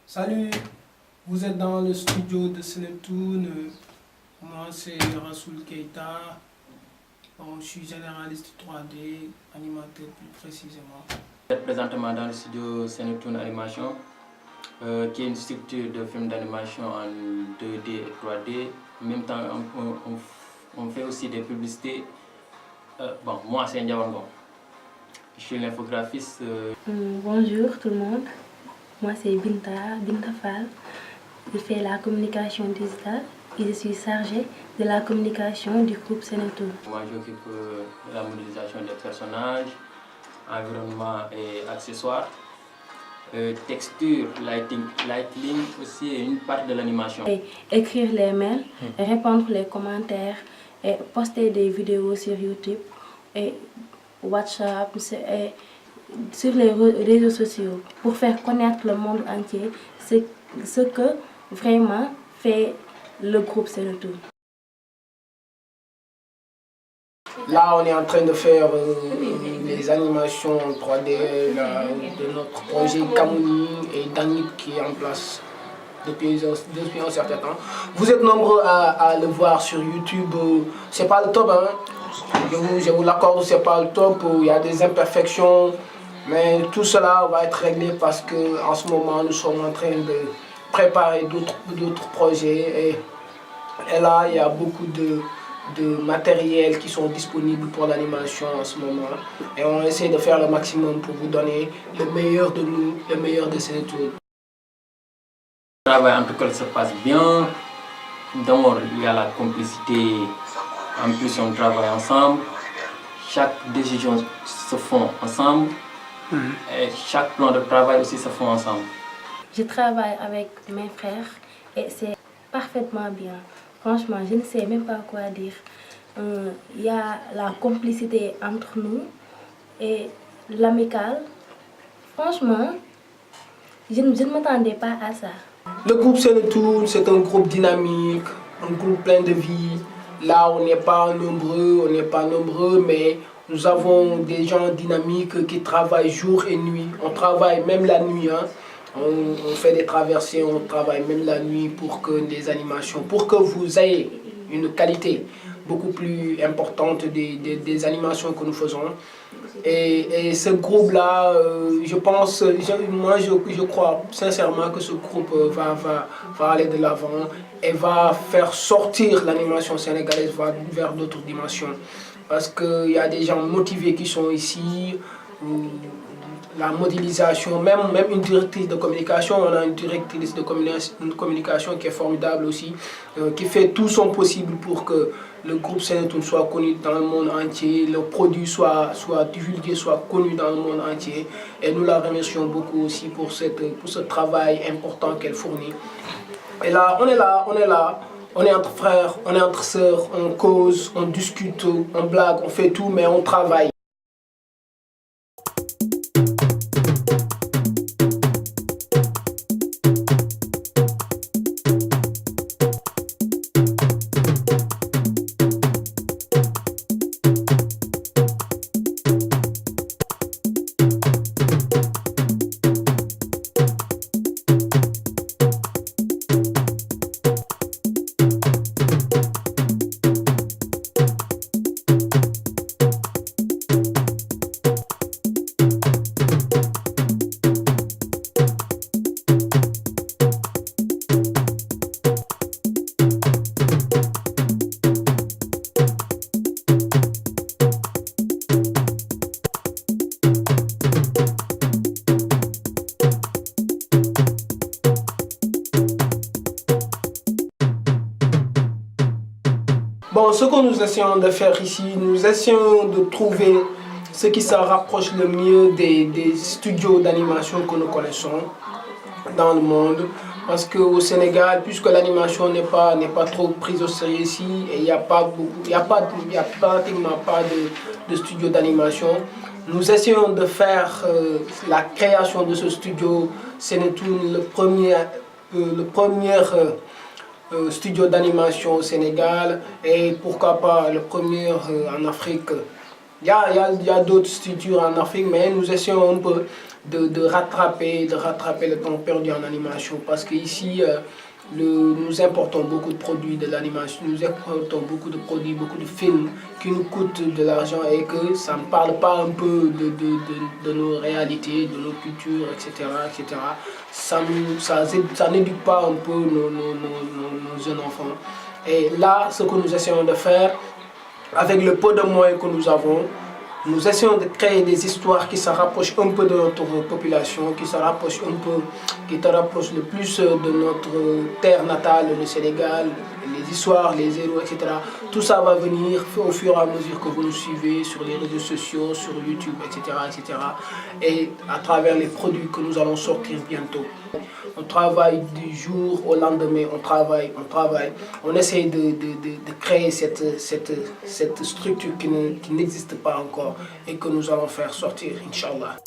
Salut, vous êtes dans le studio de Sénétoun. Moi, c'est Rassoul Keita. Bon, je suis généraliste 3D, animateur plus précisément. Vous êtes présentement dans le studio Sénétoun Animation, qui est une structure de films d'animation en 2D et 3D. En même temps, on fait aussi des publicités. Bon, moi, c'est Ndiawango. Je suis l'infographiste. Bonjour tout le monde, moi c'est Binta Fall. Je fais la communication digitale et je suis chargée de la communication du groupe Sénétoun. Moi, j'occupe de la modélisation des personnages, environnement et accessoires. Texture, lighting aussi est une part de l'animation. Écrire les mails, répondre les commentaires et poster des vidéos sur YouTube et WhatsApp et sur les réseaux sociaux pour faire connaître le monde entier ce que vraiment fait le groupe Sénétoun. Là, on est en train de faire les animations 3D de notre projet Kamouni et Danip qui est en place depuis un certain temps. Vous êtes nombreux à le voir sur YouTube. C'est pas le top, hein? Je vous l'accorde, c'est pas le top. Il y a des imperfections, mais tout cela va être réglé parce que en ce moment, nous sommes en train de préparer d'autres projets. Et là, il y a beaucoup de matériel qui sont disponibles pour l'animation en ce moment. Et on essaie de faire le maximum pour vous donner le meilleur de nous, le meilleur de Sénétoun. Le travail en tout cas se passe bien. D'abord, il y a la complicité. En plus, on travaille ensemble. Chaque décision se fait ensemble. Et chaque plan de travail aussi se fait ensemble. Je travaille avec mes frères et c'est parfaitement bien. Franchement, je ne sais même pas quoi dire. Il y a la complicité entre nous et l'amical. Franchement, je ne m'attendais pas à ça. Le groupe Sénétoun, c'est un groupe dynamique, un groupe plein de vie. Là, on n'est pas nombreux, mais nous avons des gens dynamiques qui travaillent jour et nuit. On travaille même la nuit, hein. On fait des traversées, on travaille même la nuit pour que les animations, pour que vous ayez une qualité beaucoup plus importante des animations que nous faisons. Et ce groupe-là, je pense, moi je crois sincèrement que ce groupe va aller de l'avant et va faire sortir l'animation sénégalaise vers d'autres dimensions. Parce qu'il y a des gens motivés qui sont ici. La modélisation, même une directrice de communication, on a une directrice de communication qui est formidable aussi, qui fait tout son possible pour que le groupe Sénétoun soit connu dans le monde entier, le produit soit divulgué, soit connu dans le monde entier. Et nous la remercions beaucoup aussi pour ce travail important qu'elle fournit. Et là, on est entre frères, on est entre sœurs, on cause, on discute, on blague, on fait tout, mais on travaille. Bon, ce que nous essayons de faire ici, nous essayons de trouver ce qui se rapproche le mieux des studios d'animation que nous connaissons dans le monde. Parce qu'au Sénégal, puisque l'animation n'est pas trop prise au sérieux ici, et il n'y a pratiquement pas de studio d'animation, nous essayons de faire la création de ce studio Sénétoun, le premier studio d'animation au Sénégal et pourquoi pas le premier en Afrique. Il y a d'autres structures en Afrique, mais nous essayons un peu de rattraper le temps perdu en animation. Parce qu'ici, nous importons beaucoup de produits de l'animation, nous importons beaucoup de produits, beaucoup de films qui nous coûtent de l'argent et que ça ne parle pas un peu de nos réalités, de nos cultures, etc. etc. Ça n'éduque pas un peu nos jeunes enfants. Et là, ce que nous essayons de faire, avec le peu de moyens que nous avons, nous essayons de créer des histoires qui se rapprochent un peu de notre population, qui te rapprochent le plus de notre terre natale, le Sénégal, les histoires, les héros, etc. Tout ça va venir au fur et à mesure que vous nous suivez sur les réseaux sociaux, sur YouTube, etc. etc. et à travers les produits que nous allons sortir bientôt. On travaille du jour au lendemain, on travaille. On essaie de créer cette structure qui n'existe pas encore et que nous allons faire sortir, Inch'Allah.